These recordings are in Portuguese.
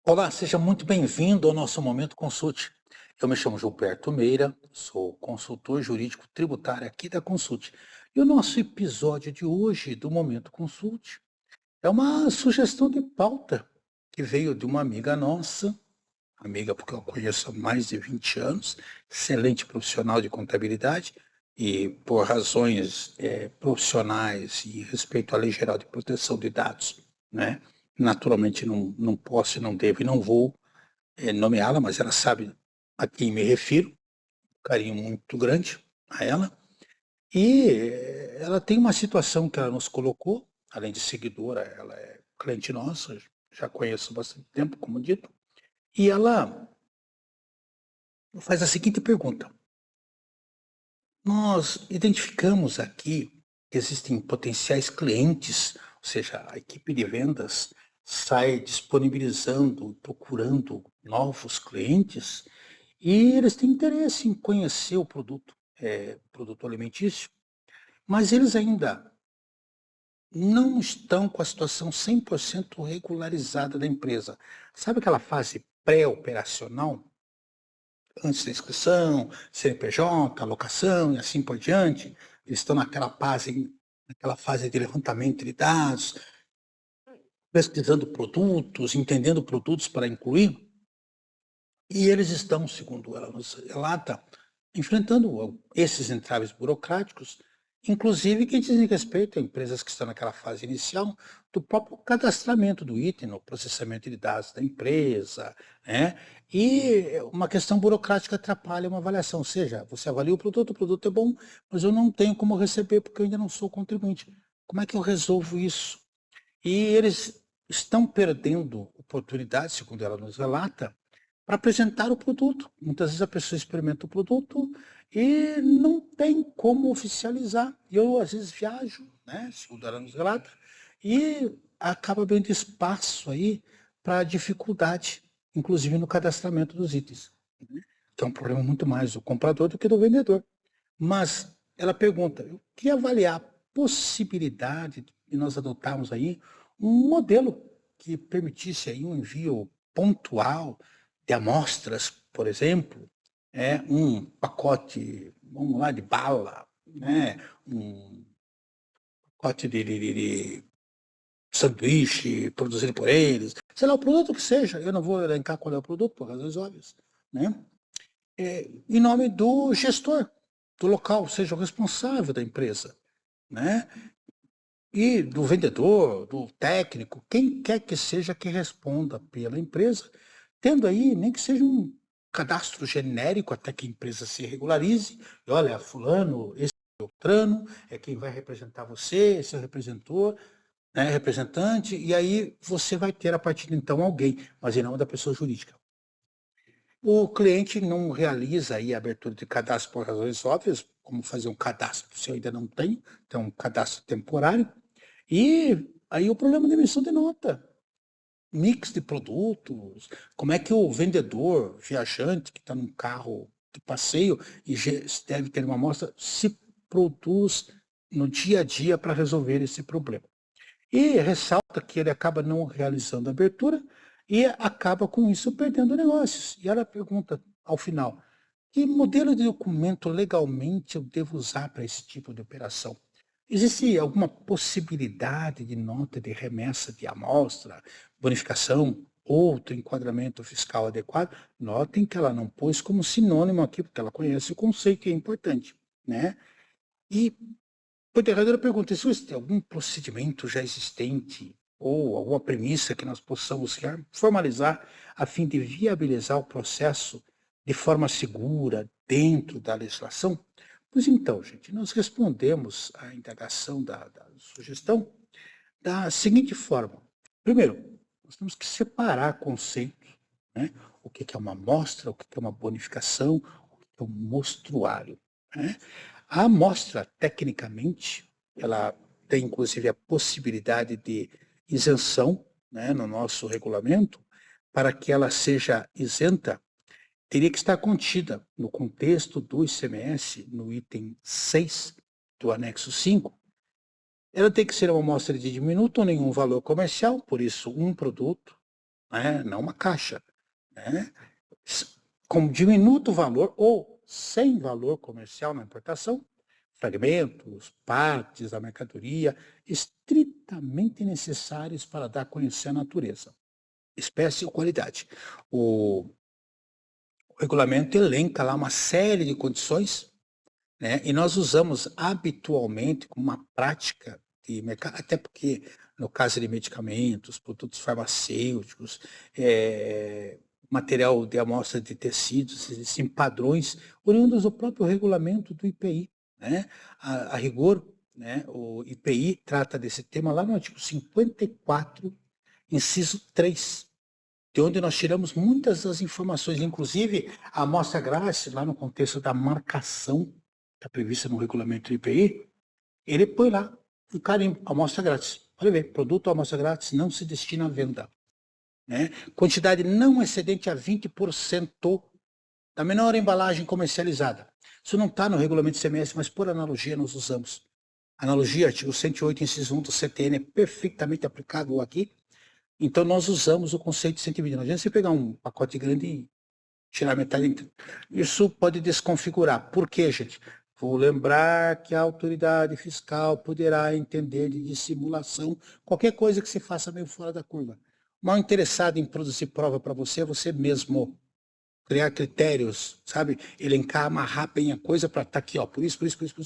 Olá, seja muito bem-vindo ao nosso Momento Consulte. Eu me chamo Gilberto Meira, sou consultor jurídico tributário aqui da Consulte. E o nosso episódio de hoje do Momento Consulte é uma sugestão de pauta que veio de uma amiga nossa, amiga porque eu a conheço há mais de 20 anos, excelente profissional de contabilidade e por razões profissionais e respeito à Lei Geral de Proteção de Dados, né? Naturalmente não posso, não devo e não vou nomeá-la, mas ela sabe a quem me refiro, um carinho muito grande a ela. E ela tem uma situação que ela nos colocou, além de seguidora, ela é cliente nossa, já conheço há bastante tempo, como dito, e ela faz a seguinte pergunta: nós identificamos aqui que existem potenciais clientes, ou seja, a equipe de vendas sai disponibilizando, procurando novos clientes. E eles têm interesse em conhecer o produto, produto alimentício, mas eles ainda não estão com a situação 100% regularizada da empresa. Sabe aquela fase pré-operacional, antes da inscrição, CNPJ, alocação e assim por diante? Eles estão naquela fase de levantamento de dados, pesquisando produtos, entendendo produtos para incluir, e eles estão, segundo ela nos relata, enfrentando esses entraves burocráticos, inclusive que dizem respeito a empresas que estão naquela fase inicial do próprio cadastramento do item, no processamento de dados da empresa, né? E uma questão burocrática atrapalha uma avaliação, ou seja, você avalia o produto é bom, mas eu não tenho como receber porque eu ainda não sou contribuinte. Como é que eu resolvo isso? E eles estão perdendo oportunidades, segundo ela nos relata, para apresentar o produto. Muitas vezes a pessoa experimenta o produto e não tem como oficializar. Eu, às vezes, viajo, né, segundo ela nos relata, e acaba abrindo espaço aí para dificuldade, inclusive no cadastramento dos itens, né, que é um problema muito mais do comprador do que do vendedor. Mas ela pergunta: eu queria avaliar a possibilidade de nós adotarmos aí um modelo que permitisse aí um envio pontual de amostras, por exemplo, um pacote, vamos lá, de bala, né, um pacote de sanduíche produzido por eles, sei lá, o produto que seja, eu não vou elencar qual é o produto, por razões óbvias, né? Em nome do gestor do local, seja o responsável da empresa, né? E do vendedor, do técnico, quem quer que seja que responda pela empresa, tendo aí nem que seja um cadastro genérico até que a empresa se regularize. E olha, fulano, esse é o Beltrano, é quem vai representar você, esse é o representor, né, representante, e aí você vai ter a partir de então alguém, mas em nome da pessoa jurídica. O cliente não realiza aí a abertura de cadastro por razões óbvias, como fazer um cadastro, se eu ainda não tenho, então um cadastro temporário. E aí o problema da emissão de nota, mix de produtos, como é que o vendedor, viajante que está num carro de passeio e deve ter uma amostra, se produz no dia a dia para resolver esse problema. E ressalta que ele acaba não realizando a abertura e acaba com isso perdendo negócios. E ela pergunta ao final: que modelo de documento legalmente eu devo usar para esse tipo de operação? Existe alguma possibilidade de nota de remessa de amostra, bonificação, outro enquadramento fiscal adequado? Notem que ela não pôs como sinônimo aqui, porque ela conhece o conceito e é importante, né? E por derradeira pergunta, existe algum procedimento já existente ou alguma premissa que nós possamos formalizar a fim de viabilizar o processo de forma segura dentro da legislação? Pois então, gente, nós respondemos à indagação da sugestão da seguinte forma. Primeiro, nós temos que separar conceitos, né? O que é uma amostra, o que é uma bonificação, o que é um mostruário, né? A amostra, tecnicamente, ela tem inclusive a possibilidade de isenção, né, no nosso regulamento. Para que ela seja isenta, teria que estar contida no contexto do ICMS, no item 6 do anexo 5. Ela tem que ser uma amostra de diminuto ou nenhum valor comercial, por isso um produto, né? Não uma caixa, né? Com diminuto valor ou sem valor comercial na importação, fragmentos, partes da mercadoria estritamente necessários para dar a conhecer a natureza, espécie ou qualidade. O regulamento elenca lá uma série de condições, né? E nós usamos habitualmente como uma prática de mercado, até porque no caso de medicamentos, produtos farmacêuticos, material de amostra de tecidos, existem padrões oriundos do próprio regulamento do IPI, né? A rigor, né, o IPI trata desse tema lá no artigo 54, inciso 3, de onde nós tiramos muitas das informações, inclusive a amostra grátis, lá no contexto da marcação, está prevista no regulamento do IPI, ele põe lá um carimbo, amostra grátis. Olha ver, produto amostra grátis não se destina à venda, né? Quantidade não excedente a 20% da menor embalagem comercializada. Isso não está no regulamento CMS, mas por analogia nós usamos. Analogia, artigo 108, inciso 1 do CTN, é perfeitamente aplicável aqui. Então, nós usamos o conceito de 120. Não adianta você pegar um pacote grande e tirar metade. Isso pode desconfigurar. Por quê, gente? Vou lembrar que a autoridade fiscal poderá entender de dissimulação qualquer coisa que você faça meio fora da curva. Mal interessado em produzir prova para você é você mesmo. Criar critérios, sabe? Elencar, amarrar bem a coisa para estar aqui, ó, por isso,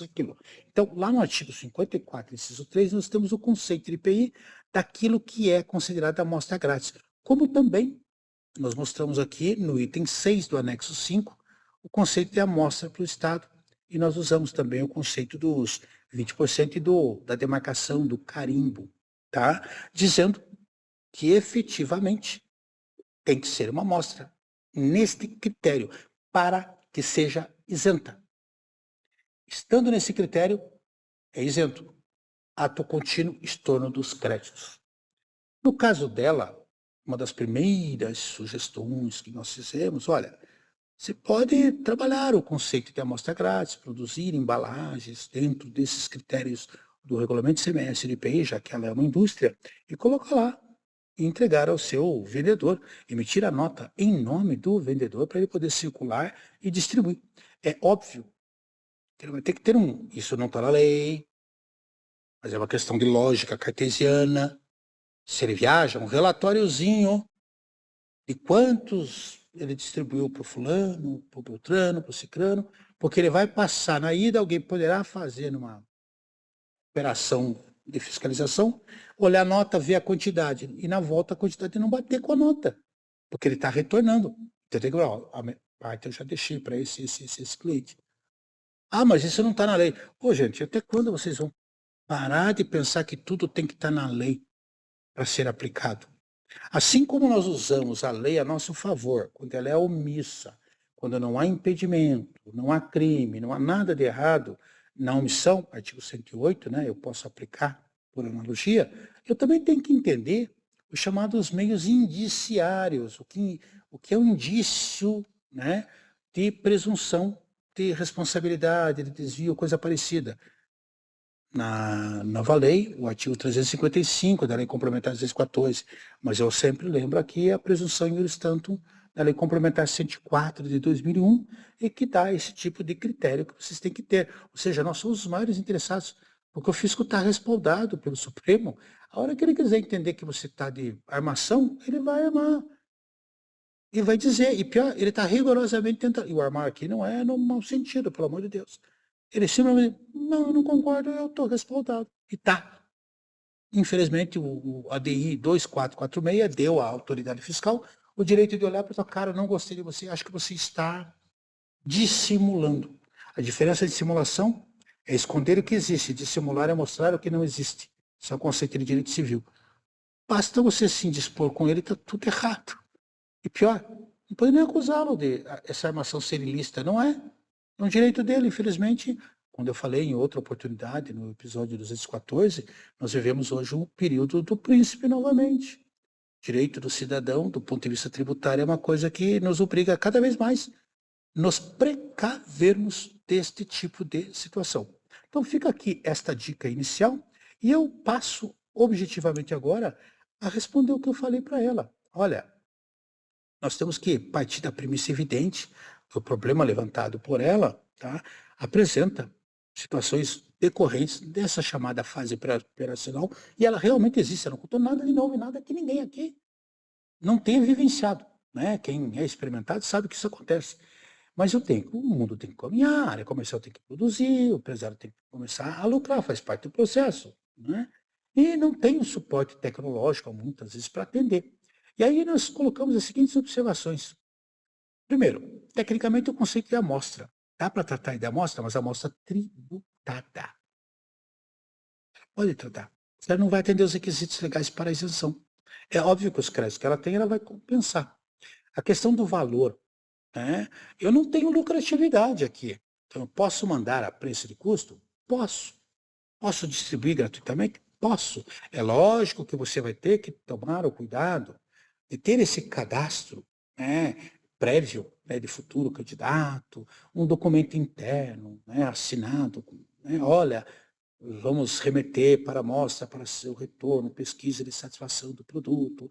aquilo. Então, lá no artigo 54, inciso 3, nós temos o conceito de IPI daquilo que é considerado amostra grátis. Como também nós mostramos aqui no item 6 do anexo 5, o conceito de amostra para o Estado. E nós usamos também o conceito dos 20% e da demarcação, do carimbo, tá? Dizendo que efetivamente tem que ser uma amostra neste critério para que seja isenta. Estando nesse critério, é isento. Ato contínuo, estorno dos créditos. No caso dela, uma das primeiras sugestões que nós fizemos, olha, você pode trabalhar o conceito de amostra grátis, produzir embalagens dentro desses critérios do regulamento CMS do IPI, já que ela é uma indústria, e colocar lá e entregar ao seu vendedor, emitir a nota em nome do vendedor para ele poder circular e distribuir. É óbvio que ele vai ter que ter isso não está na lei, mas é uma questão de lógica cartesiana. Se ele viaja, um relatóriozinho de quantos ele distribuiu para o fulano, para o Beltrano, para o Cicrano, porque ele vai passar na ida, alguém poderá fazer numa operação de fiscalização, olhar a nota, ver a quantidade, e na volta a quantidade não bater com a nota, porque ele está retornando. Entendeu? Então eu já deixei para esse cliente. Ah, mas isso não está na lei. Ô, gente, até quando vocês vão parar de pensar que tudo tem que estar na lei para ser aplicado? Assim como nós usamos a lei a nosso favor, quando ela é omissa, quando não há impedimento, não há crime, não há nada de errado na omissão, artigo 108, né, eu posso aplicar por analogia, eu também tenho que entender os chamados meios indiciários, o que é um indício, né, de presunção de responsabilidade, de desvio, coisa parecida. Na nova lei, o artigo 355 da Lei Complementar 214, mas eu sempre lembro aqui a presunção in iuris tantum da Lei Complementar 104 de 2001 e que dá esse tipo de critério que vocês têm que ter. Ou seja, nós somos os maiores interessados, porque o fisco está respaldado pelo Supremo. A hora que ele quiser entender que você está de armação, ele vai armar. E vai dizer, e pior, ele está rigorosamente tentando. E o armar aqui não é no mau sentido, pelo amor de Deus. Ele simplesmente, não, eu não concordo, eu estou respaldado. E tá. Infelizmente, o ADI 2446 deu à autoridade fiscal o direito de olhar para sua cara, não gostei de você, acho que você está dissimulando. A diferença de simulação é esconder o que existe, dissimular é mostrar o que não existe. Isso é o conceito de direito civil. Basta você se indispor com ele, está tudo errado. E pior, não pode nem acusá-lo de essa armação ser ilícita, não é? É um direito dele, infelizmente. Quando eu falei em outra oportunidade, no episódio 214, nós vivemos hoje um período do príncipe novamente. Direito do cidadão, do ponto de vista tributário, é uma coisa que nos obriga cada vez mais nos precavermos deste tipo de situação. Então fica aqui esta dica inicial e eu passo objetivamente agora a responder o que eu falei para ela. Olha, nós temos que partir da premissa evidente que o problema levantado por ela, tá, apresenta situações decorrentes dessa chamada fase pré-operacional, e ela realmente existe, eu não contou nada de novo, nada que ninguém aqui não tenha vivenciado, né? Quem é experimentado sabe que isso acontece. Mas o mundo tem que caminhar, a área comercial tem que produzir, o empresário tem que começar a lucrar, faz parte do processo, né? E não tem o suporte tecnológico, muitas vezes, para atender. E aí nós colocamos as seguintes observações. Primeiro, tecnicamente o conceito de amostra. Dá para tratar de amostra, mas amostra tributada. Pode tratar. Você não vai atender os requisitos legais para a isenção. É óbvio que os créditos que ela tem, ela vai compensar. A questão do valor, né? Eu não tenho lucratividade aqui. Então, eu posso mandar a preço de custo? Posso. Posso distribuir gratuitamente? Posso. É lógico que você vai ter que tomar o cuidado de ter esse cadastro, né, prévio, né, de futuro candidato, um documento interno, né, assinado, né, olha, vamos remeter para a amostra para seu retorno, pesquisa de satisfação do produto,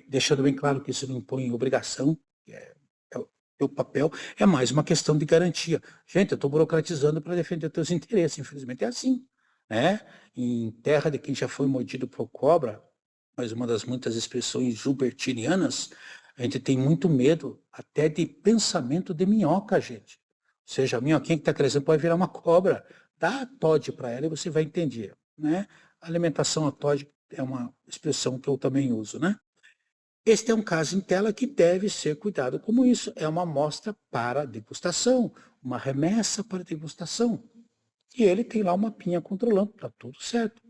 deixando bem claro que isso não impõe obrigação, é o papel, é mais uma questão de garantia. Gente, eu estou burocratizando para defender teus interesses, infelizmente é assim, né? Em terra de quem já foi mordido por cobra, mas uma das muitas expressões gilbertinianas, a gente tem muito medo até de pensamento de minhoca, gente. Ou seja, a minhoquinha que está crescendo pode virar uma cobra. Dá a TOD para ela e você vai entender, né? Alimentação a TOD é uma expressão que eu também uso, né? Este é um caso em tela que deve ser cuidado como isso. É uma amostra para degustação, uma remessa para degustação. E ele tem lá uma pinha controlando, está tudo certo.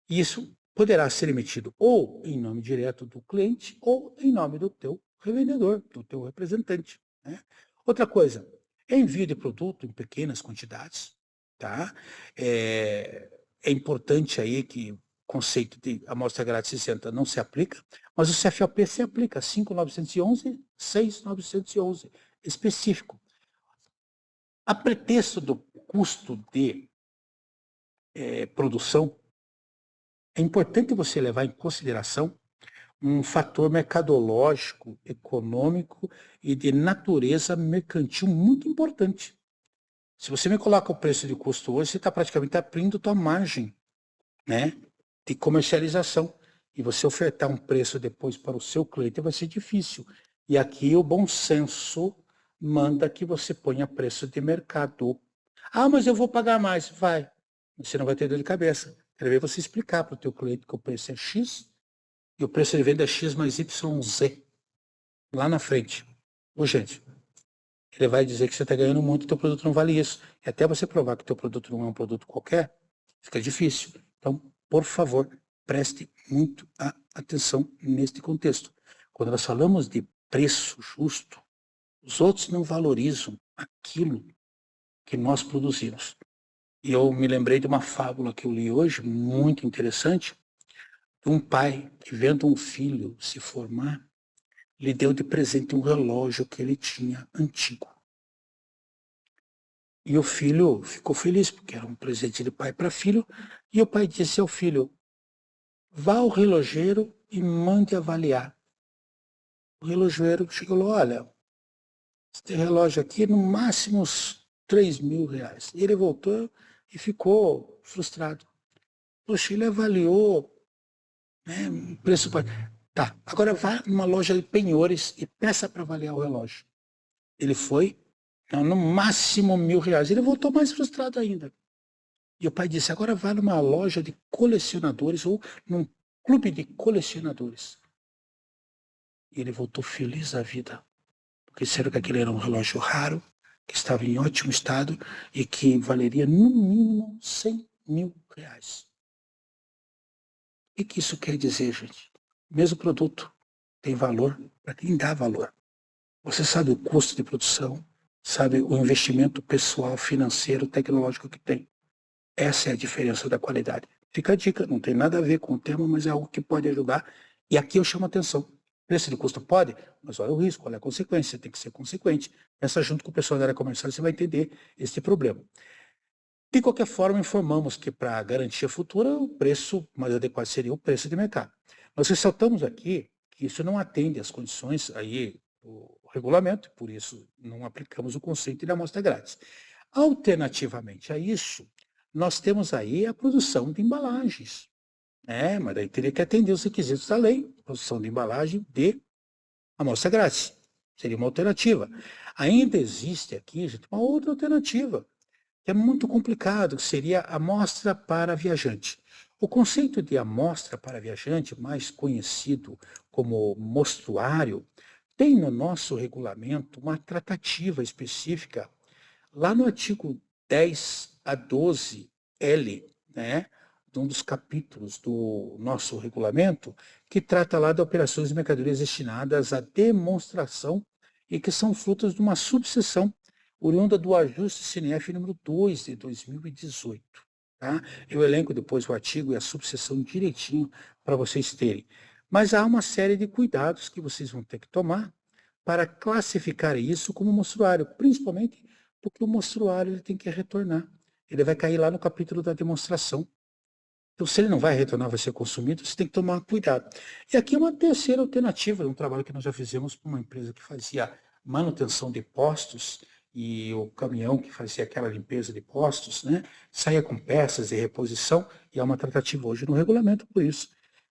Isso poderá ser emitido ou em nome direto do cliente ou em nome do teu revendedor, do teu representante, né? Outra coisa, envio de produto em pequenas quantidades, tá? É importante aí que o conceito de amostra grátis isenta não se aplica, mas o CFOP se aplica, 5.911, 6.911, específico. A pretexto do custo de produção, é importante você levar em consideração um fator mercadológico, econômico e de natureza mercantil muito importante. Se você me coloca o preço de custo hoje, você está praticamente abrindo tua margem, né, de comercialização. E você ofertar um preço depois para o seu cliente vai ser difícil. E aqui o bom senso manda que você ponha preço de mercado. Ah, mas eu vou pagar mais. Vai. Você não vai ter dor de cabeça. Quero ver você explicar para o teu cliente que o preço é X e o preço de venda é X mais YZ lá na frente. Ô, gente, ele vai dizer que você está ganhando muito e teu produto não vale isso. E até você provar que teu produto não é um produto qualquer, fica difícil. Então, por favor, preste muito atenção neste contexto. Quando nós falamos de preço justo, os outros não valorizam aquilo que nós produzimos. E eu me lembrei de uma fábula que eu li hoje, muito interessante, de um pai que, vendo um filho se formar, lhe deu de presente um relógio que ele tinha antigo. E o filho ficou feliz, porque era um presente de pai para filho, e o pai disse ao filho, vá ao relojeiro e mande avaliar. O relojoeiro chegou lá, olha, esse relógio aqui, no máximo uns R$ 3.000. E ele voltou e ficou frustrado. Poxa, ele avaliou, né, o preço. Tá, agora vá numa loja de penhores e peça para avaliar o relógio. Ele foi, no máximo R$ 1.000. Ele voltou mais frustrado ainda. E o pai disse, agora vá numa loja de colecionadores ou num clube de colecionadores. E ele voltou feliz da vida, porque disseram que aquele era um relógio raro, que estava em ótimo estado e que valeria no mínimo R$ 100.000. O que isso quer dizer, gente? O mesmo produto tem valor para quem dá valor. Você sabe o custo de produção, sabe o investimento pessoal, financeiro, tecnológico que tem. Essa é a diferença da qualidade. Fica a dica, não tem nada a ver com o tema, mas é algo que pode ajudar. E aqui eu chamo a atenção. Preço de custo pode, mas olha o risco, olha a consequência, tem que ser consequente. Pensa junto com o pessoal da área comercial, você vai entender este problema. De qualquer forma, informamos que para a garantia futura, o preço mais adequado seria o preço de mercado. Nós ressaltamos aqui que isso não atende às condições aí do regulamento, por isso não aplicamos o conceito de amostra grátis. Alternativamente a isso, nós temos aí a produção de embalagens. Mas daí teria que atender os requisitos da lei, produção de embalagem de amostra grátis. Seria uma alternativa. Ainda existe aqui, gente, uma outra alternativa, que é muito complicado, que seria amostra para viajante. O conceito de amostra para viajante, mais conhecido como mostruário, tem no nosso regulamento uma tratativa específica, lá no artigo 10 a 12L, né, de um dos capítulos do nosso regulamento, que trata lá de operações de mercadorias destinadas à demonstração e que são frutos de uma subseção oriunda do ajuste CNF número 2 de 2018. Tá? Eu elenco depois o artigo e a subseção direitinho para vocês terem. Mas há uma série de cuidados que vocês vão ter que tomar para classificar isso como mostruário, principalmente porque o mostruário ele tem que retornar. Ele vai cair lá no capítulo da demonstração. Então, se ele não vai retornar, vai ser consumido, você tem que tomar cuidado. E aqui é uma terceira alternativa, um trabalho que nós já fizemos para uma empresa que fazia manutenção de postos, e o caminhão que fazia aquela limpeza de postos, né, saía com peças de reposição, e há uma tratativa hoje no regulamento por isso,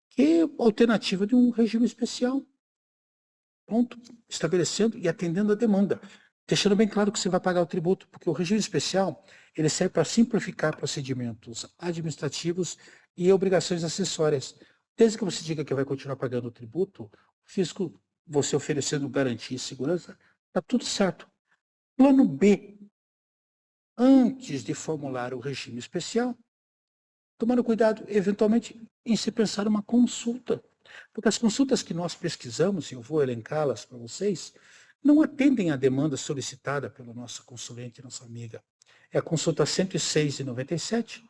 que é alternativa de um regime especial. Pronto, estabelecendo e atendendo a demanda. Deixando bem claro que você vai pagar o tributo, porque o regime especial ele serve para simplificar procedimentos administrativos e obrigações acessórias. Desde que você diga que vai continuar pagando o tributo, o fisco, você oferecendo garantia e segurança, está tudo certo. Plano B, antes de formular o regime especial, tomando cuidado, eventualmente, em se pensar uma consulta. Porque as consultas que nós pesquisamos, e eu vou elencá-las para vocês, não atendem à demanda solicitada pela nossa consulente, nossa amiga. É a consulta 106 de 97,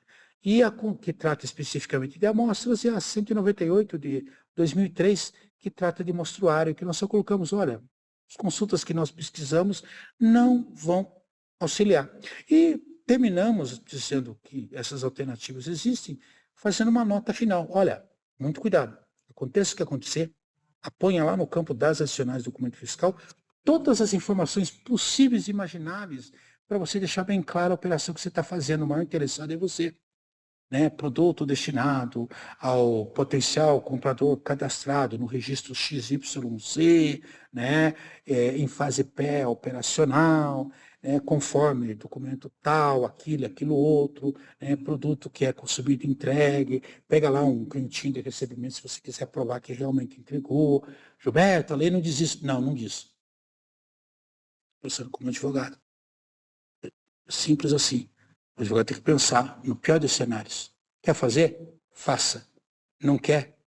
e a que trata especificamente de amostras, e a 198 de 2003, que trata de mostruário, que nós só colocamos, olha, as consultas que nós pesquisamos não vão auxiliar. E terminamos dizendo que essas alternativas existem, fazendo uma nota final. Olha, muito cuidado. Aconteça o que acontecer, aponha lá no campo das adicionais do documento fiscal todas as informações possíveis e imagináveis para você deixar bem clara a operação que você está fazendo. O maior interessado é você. Né? Produto destinado ao potencial comprador cadastrado no registro XYZ, né? Em fase pré-operacional, né? Conforme documento tal, aquilo outro, né? Produto que é consumido e entregue, pega lá um cantinho de recebimento se você quiser provar que realmente entregou. Gilberto, a lei não diz isso. Não, não diz. Pensando como advogado. Simples assim. O advogado tem que pensar no pior dos cenários. Quer fazer? Faça. Não quer?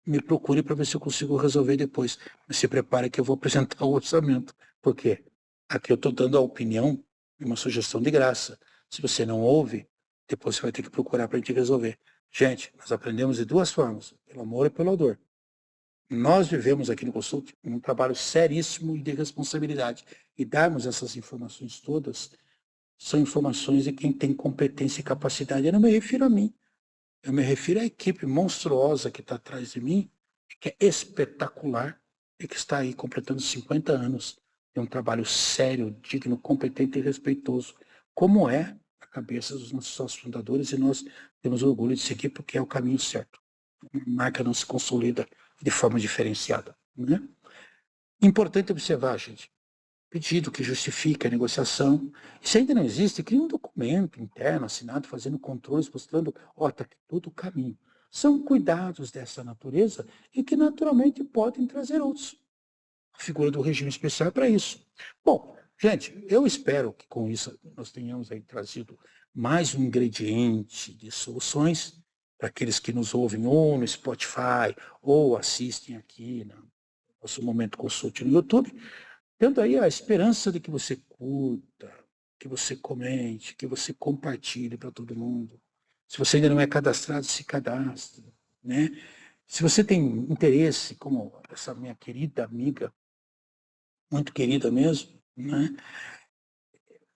Me procure para ver se eu consigo resolver depois. Mas se prepare que eu vou apresentar o orçamento. Por quê? Aqui eu estou dando a opinião e uma sugestão de graça. Se você não ouve, depois você vai ter que procurar para a gente resolver. Gente, nós aprendemos de duas formas, pelo amor e pela dor. Nós vivemos aqui no Consult um trabalho seríssimo e de responsabilidade. E darmos essas informações todas são informações de quem tem competência e capacidade. Eu não me refiro a mim. Eu me refiro à equipe monstruosa que está atrás de mim, que é espetacular e que está aí completando 50 anos de um trabalho sério, digno, competente e respeitoso, como é a cabeça dos nossos sócios fundadores, e nós temos orgulho de seguir porque é o caminho certo. A marca não se consolida de forma diferenciada. Né? Importante observar, gente, pedido que justifique a negociação. Se ainda não existe, cria um documento interno assinado fazendo controles, mostrando, está aqui todo o caminho. São cuidados dessa natureza e que naturalmente podem trazer outros. A figura do regime especial é para isso. Bom, gente, eu espero que com isso nós tenhamos aí trazido mais um ingrediente de soluções para aqueles que nos ouvem ou no Spotify ou assistem aqui no nosso Momento Consult no YouTube, tendo aí a esperança de que você curta, que você comente, que você compartilhe para todo mundo. Se você ainda não é cadastrado, se cadastre, né? Se você tem interesse, como essa minha querida amiga, muito querida mesmo, né?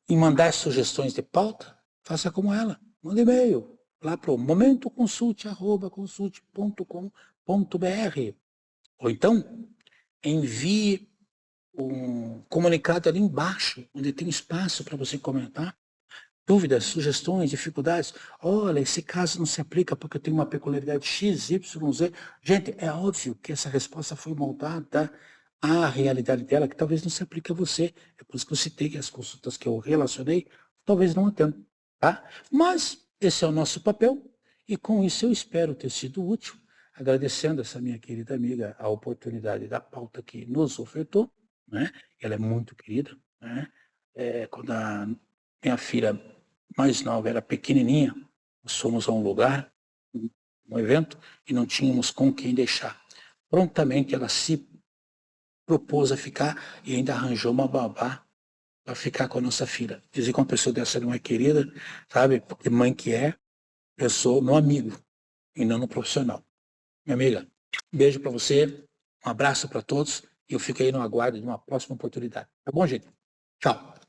Em mandar sugestões de pauta, faça como ela. Manda e-mail lá para o momentoconsult@consult.com.br. Ou então, envie um comunicado ali embaixo, onde tem espaço para você comentar. Dúvidas, sugestões, dificuldades. Olha, esse caso não se aplica porque eu tenho uma peculiaridade X, Y, Z. Gente, é óbvio que essa resposta foi moldada à realidade dela, que talvez não se aplique a você. É por isso que eu citei que as consultas que eu relacionei, talvez não atendam, tá? Mas esse é o nosso papel e com isso eu espero ter sido útil, agradecendo essa minha querida amiga a oportunidade da pauta que nos ofertou, né? Ela é muito querida, né? Quando a minha filha mais nova era pequenininha, nós fomos a um lugar, um evento, e não tínhamos com quem deixar. Prontamente ela se propôs a ficar e ainda arranjou uma babá para ficar com a nossa filha. Dizer que uma pessoa dessa não é querida, sabe? Porque mãe que é, pensou no amigo e não no profissional. Minha amiga, um beijo para você, um abraço para todos e eu fico aí no aguardo de uma próxima oportunidade. Tá bom, gente? Tchau.